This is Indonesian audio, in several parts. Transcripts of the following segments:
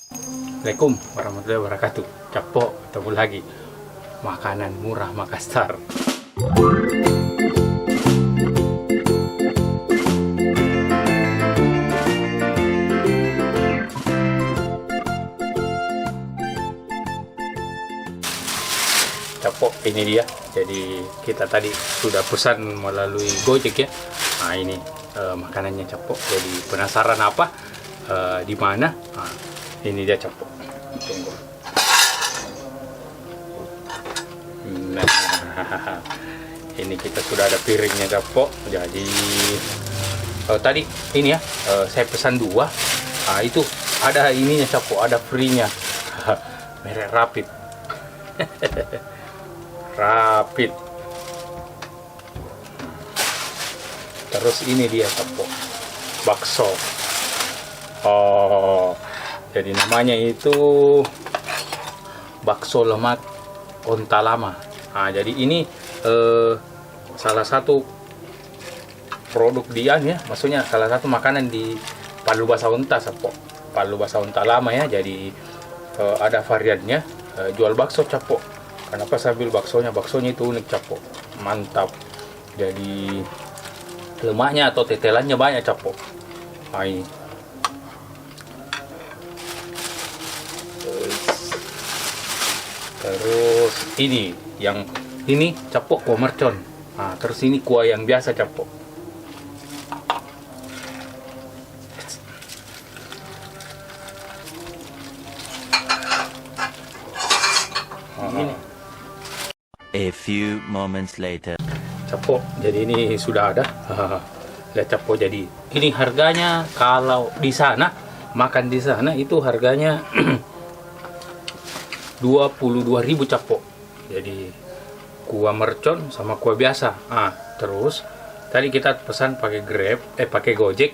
Assalamualaikum warahmatullahi wabarakatuh. Capok, ketemu lagi. Makanan murah Makassar. Capok, ini dia. Jadi kita tadi sudah pesan melalui Gojek ya. Nah ini makanannya Capok. Jadi penasaran apa? Di mana? Nah, ini dia Capok. Tunggu. Nah, ini kita sudah ada piringnya Capok. Jadi tadi ini ya, saya pesan 2. Nah, itu ada ininya Capok, ada free-nya. Merek Rapid. Rapid. Terus ini dia Capok, bakso. Oh, jadi namanya itu bakso lemak onta lama. Nah, jadi ini salah satu produk Dian ya, maksudnya salah satu makanan di Palu Basa Onta Capok. Palu Basa Onta lama ya. Jadi ada variannya, jual bakso Capok. Kenapa saya ambil baksonya? Baksonya itu unik Capok, mantap. Jadi lemaknya atau tetelannya banyak Capok. Nah, ini. Terus ini yang ini Capok kuah mercon. Nah, terus ini kuah yang biasa Capok. Ini. A few moments later. Capok, jadi ini sudah ada. Lihat Capok, jadi ini harganya kalau di sana makan di sana itu harganya 22.000 Capok. Jadi kuah mercon sama kuah biasa. Ah, terus tadi kita pesan pakai Grab, pakai Gojek,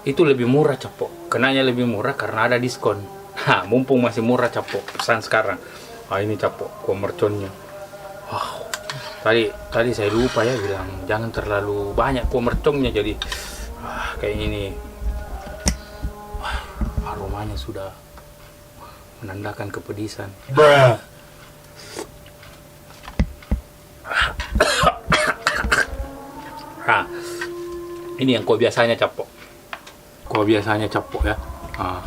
itu lebih murah Capok. Kenanya lebih murah karena ada diskon. Nah, mumpung masih murah Capok, pesan sekarang. Ah, ini Capok kuah merconnya. Wow. Tadi saya lupa ya bilang jangan terlalu banyak kuah merconnya, jadi kayak ini. Wah, aromanya sudah menandakan kepedisan. Nah, ini yang kuah biasanya Capok. Kuah biasanya Capok ya. Nah,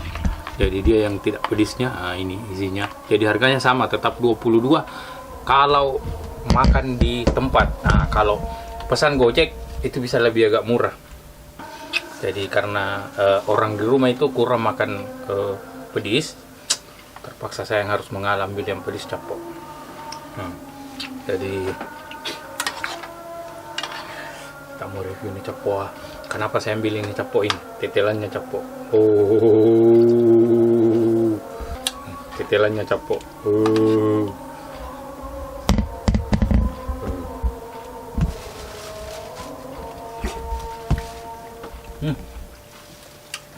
jadi dia yang tidak pedisnya. Nah, ini isinya. Jadi harganya sama, tetap 22 kalau makan di tempat. Nah, kalau pesan Gojek itu bisa lebih agak murah. Jadi karena orang di rumah itu kurang makan pedis, terpaksa saya yang harus mengambil yang pedis Capok. Jadi kita mau review ini Capok. Kenapa saya ambil ini Capok ini? Tetelannya Capok. Oh, tetelannya Capok. Oh.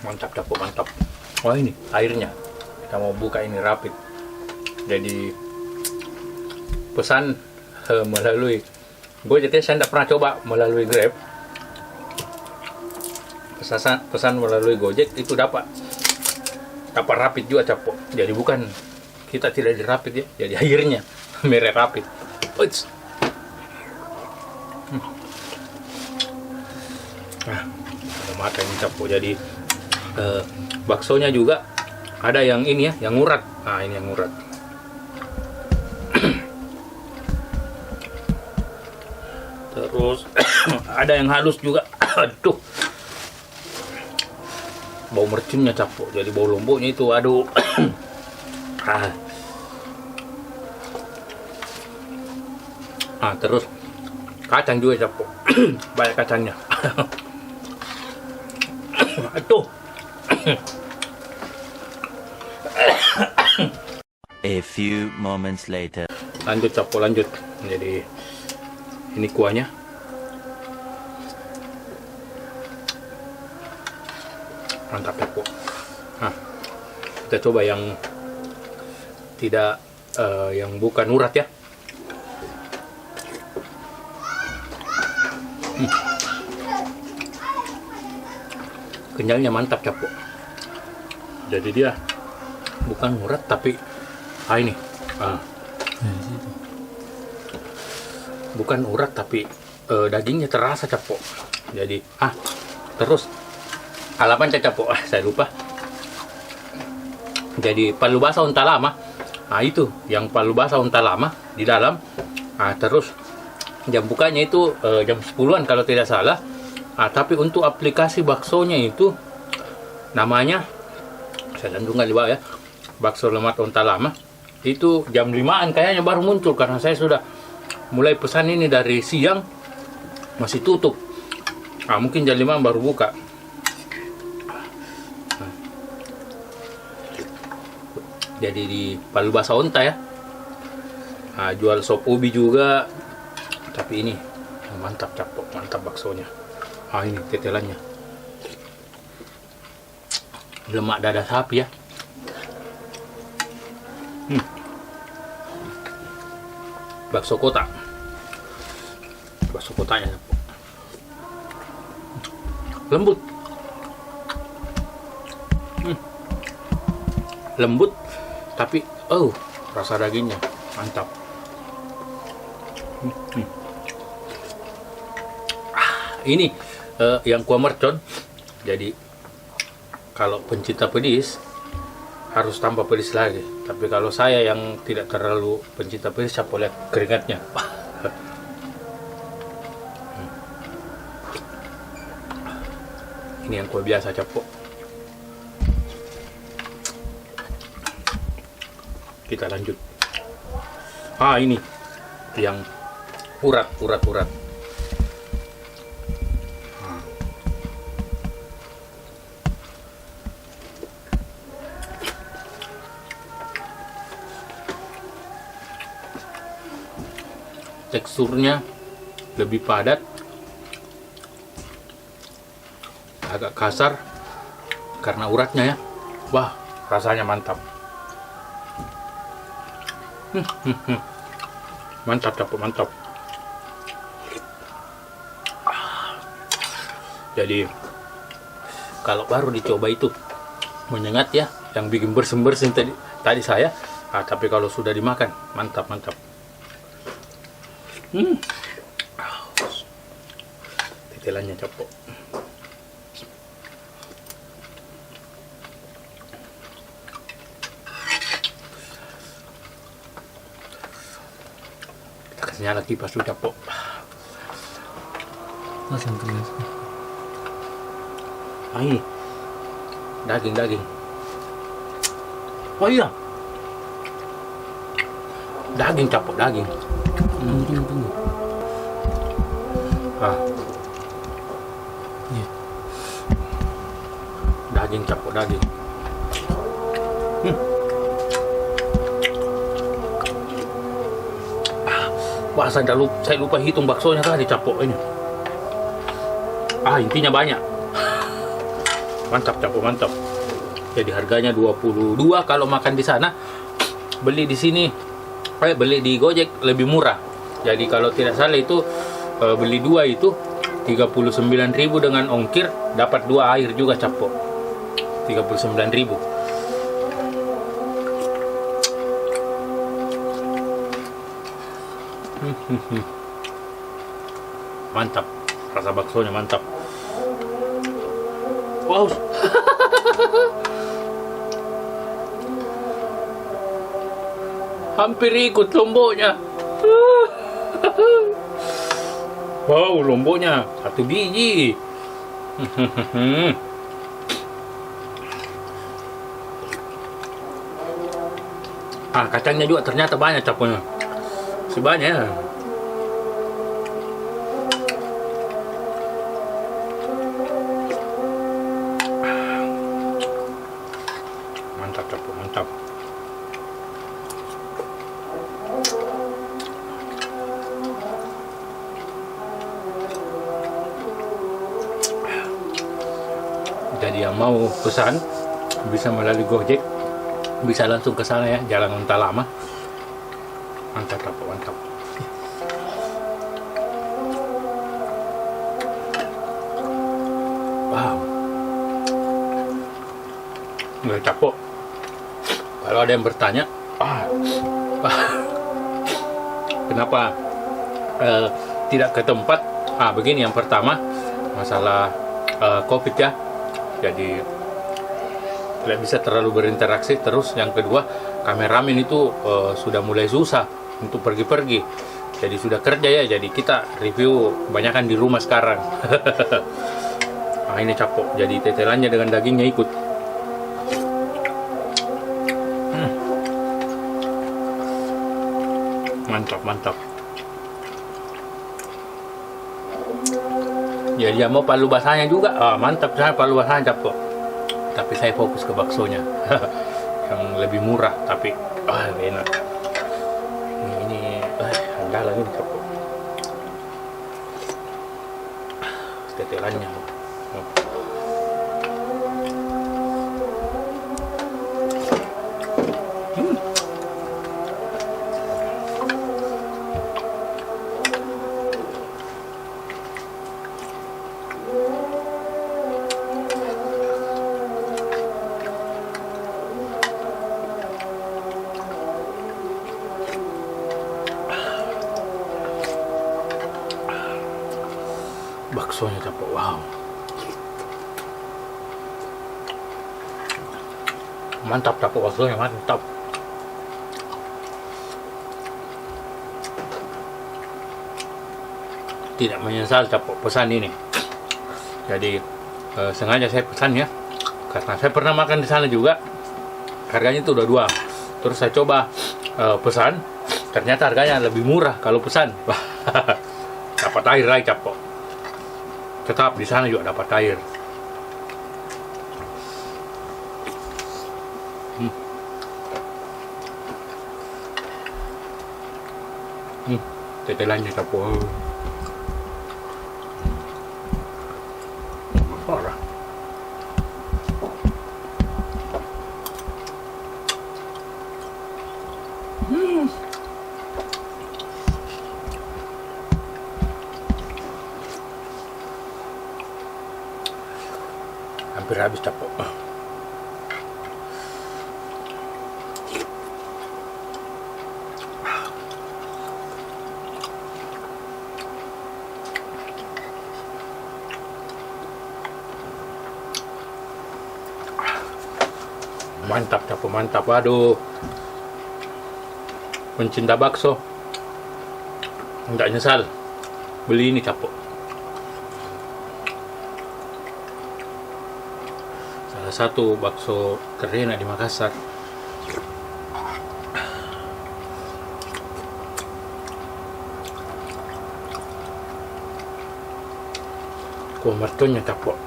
Mantap Capok, mantap. Wah, ini airnya. Kita mau buka ini Rapid. Jadi pesan melalui Gojek, saya tidak pernah coba melalui Grab. Pesan melalui Gojek itu dapat Rapid juga Capok. Jadi bukan kita tidak di Rapid ya. Jadi airnya merek Rapid. Nah, makan ini Capok. Jadi baksonya juga ada yang ini ya, yang urat. Nah, ini yang urat. Terus ada yang halus juga. Aduh, bau mercinnya Capok. Jadi bau lomboknya itu, aduh. Terus kacang juga Capok. Banyak kacangnya. Aduh. A few moments later. Lanjut Capok, lanjut. Jadi ini kuahnya. Mantap Capok. Nah, kita coba yang tidak yang bukan urat ya. Kenyalnya mantap Capok. Jadi dia bukan urat tapi ini bukan urat tapi dagingnya terasa capok. Jadi terus alapan capok, saya lupa. Jadi palu basah unta lama, itu yang palu basah unta lama di dalam. Terus jam bukanya itu jam 10-an kalau tidak salah. Tapi untuk aplikasi baksonya itu namanya, saya cantumkan di bawah ya, bakso lemak unta lama. Itu jam 5-an kayaknya baru muncul, karena saya sudah mulai pesan ini dari siang masih tutup. Mungkin jam 5 baru buka. Jadi di palu basah unta ya. Jual sop ubi juga. Tapi ini mantap capok, mantap baksonya. Ini tetelannya. Lemak dada sapi ya. Bakso kotak. Bakso kotaknya capok. Lembut. Lembut tapi rasa dagingnya mantap. Ini yang kuah mercon. Jadi kalau pencinta pedis harus tambah pedis lagi. Tapi kalau saya yang tidak terlalu pencinta pedis, saya lihat keringatnya. Ini yang kuah biasa capok. Kita lanjut. Ini yang urat. Teksturnya lebih padat, agak kasar karena uratnya ya. Wah, rasanya mantap. Mantap capok, mantap. Jadi kalau baru dicoba itu menyengat ya, yang bikin bersin-bersin tadi saya. Tapi kalau sudah dimakan mantap. Tetelannya capok. Kita kasih nyala kipas dulu capok. Ini daging. Oh iya, daging capok, daging. Tunggu. Daging capok, daging. Wah, saya lupa hitung baksonya tadi capok ini. Intinya banyak. Mantap capok, mantap. Jadi harganya 22 kalau makan di sana. Beli di sini, beli di Gojek lebih murah. Jadi kalau tidak salah itu beli 2 itu 39.000 dengan ongkir, dapat 2 air juga capok. 39.000. Mantap, rasa baksonya mantap. Wow. Hampir ikut lomboknya. Wow, lomboknya 1 biji. Kacangnya juga ternyata banyak capoknya. Sebanyak. Mantap capok, mantap. Jadi yang mau pesan bisa melalui Gojek, bisa langsung ke sana ya, Jalan Unta Lama. Mantap, mantap. Wow, nggak capok. Kalau ada yang bertanya, kenapa tidak ke tempat? Begini, yang pertama masalah COVID ya, jadi tidak bisa terlalu berinteraksi. Terus yang kedua, kameramen itu sudah mulai susah untuk pergi-pergi, jadi sudah kerja ya, jadi kita review kebanyakan di rumah sekarang. Ini capok, jadi tetelannya dengan dagingnya ikut. Mantap. Ya dia mau palu basahnya juga. Mantap, saya palu basahnya capok. Tapi saya fokus ke baksonya. Yang lebih murah tapi enak. Ini andalan ini capok. Tetelannya. Baksonya capok, wow. Mantap capok, baksonya mantap. Tidak menyesal capok pesan ini. Jadi sengaja saya pesan ya, karena saya pernah makan di sana juga. Harganya itu udah 2. Terus saya coba pesan, ternyata harganya lebih murah kalau pesan. Dapat air lagi capok. Tetap di sana juga dapat air. Tetelannya capok. Parah. Hampir habis capok. Mantap capok, mantap. Aduh, pencinta bakso nggak nyesal beli ini capok. Salah satu bakso terenak di Makassar. Kuah merconnya capok.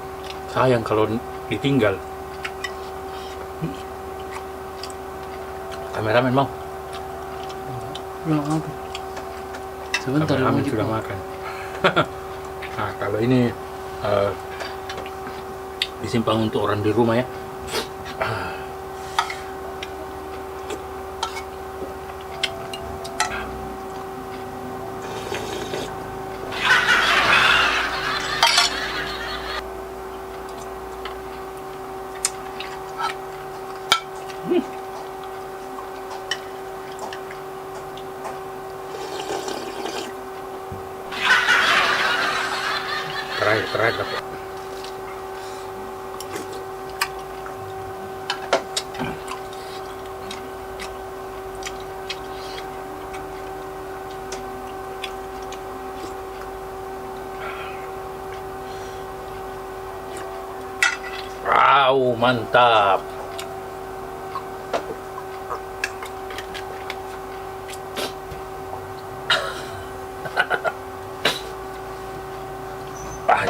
Sayang kalau ditinggal. Kameramen mau? Belum apa? Sebentar Kameramen lagi sudah Pak. makan. Nah, kalau ini disimpan untuk orang di rumah ya. Terakhir dapat. Wow, mantap.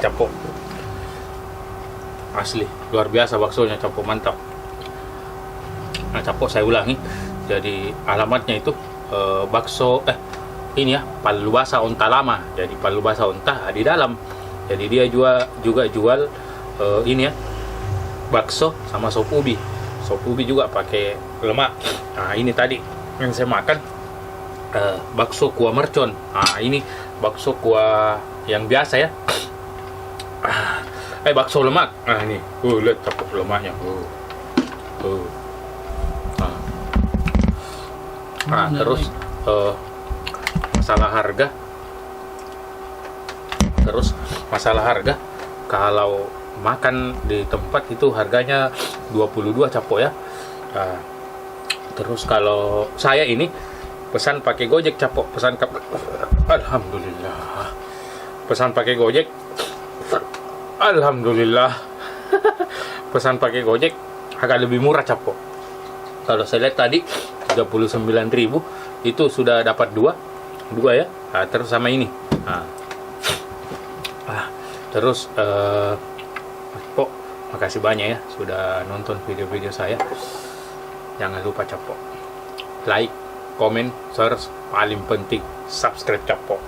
Capok asli, luar biasa baksonya, capok mantap. Nah, capok saya ulangi, jadi alamatnya itu bakso ini ya, Palu Basah Onta Lama. Jadi Palu Basah Onta di dalam, jadi dia juga jual ini ya, bakso sama sop ubi juga pakai lemak. Nah, ini tadi yang saya makan bakso kuah mercon. Nah, ini bakso kuah yang biasa ya. Bakso lemak. Ini lihat capok lemaknya. Nah, terus masalah harga, kalau makan di tempat itu harganya 22 capok ya. Nah, terus kalau saya ini pesan pakai Gojek capok, alhamdulillah, pesan pakai Gojek, alhamdulillah. Pesan pakai Gojek agak lebih murah capok. Kalau saya lihat tadi 39.000 itu sudah dapat dua ya. Nah, terus sama ini. Terus Capok, makasih banyak ya sudah nonton video-video saya. Jangan lupa Capok, like, komen, share, paling penting subscribe Capok.